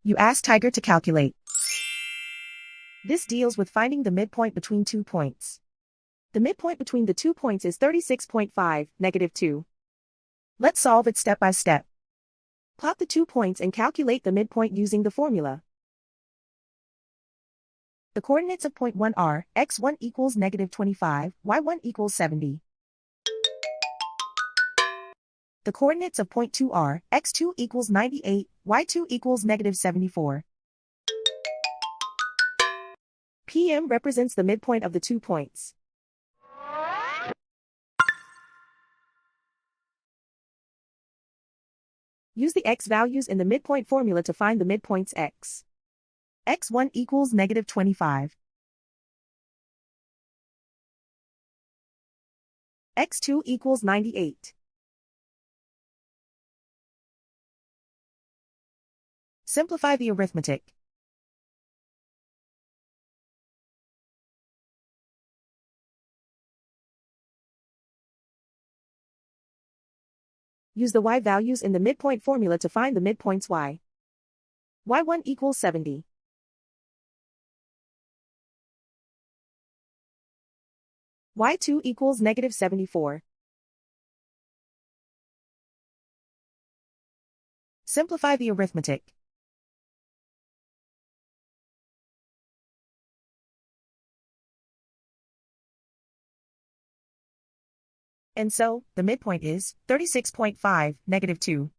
You ask Tiger to calculate. This deals with finding the midpoint between 2 points. The midpoint between the 2 points is 36.5, -2. Let's solve it step by step. Plot the 2 points and calculate the midpoint using the formula. The coordinates of point 1 are, x1 equals -25, y1 equals 70. The coordinates of point 2 are, x2 equals 98, y2 equals -74. PM represents the midpoint of the 2 points. Use the x values in the midpoint formula to find the midpoints x. x1 equals -25. x2 equals 98. Simplify the arithmetic. Use the y values in the midpoint formula to find the midpoints y. y1 equals 70. y2 equals -74. Simplify the arithmetic. And so, the midpoint is 36.5, -2.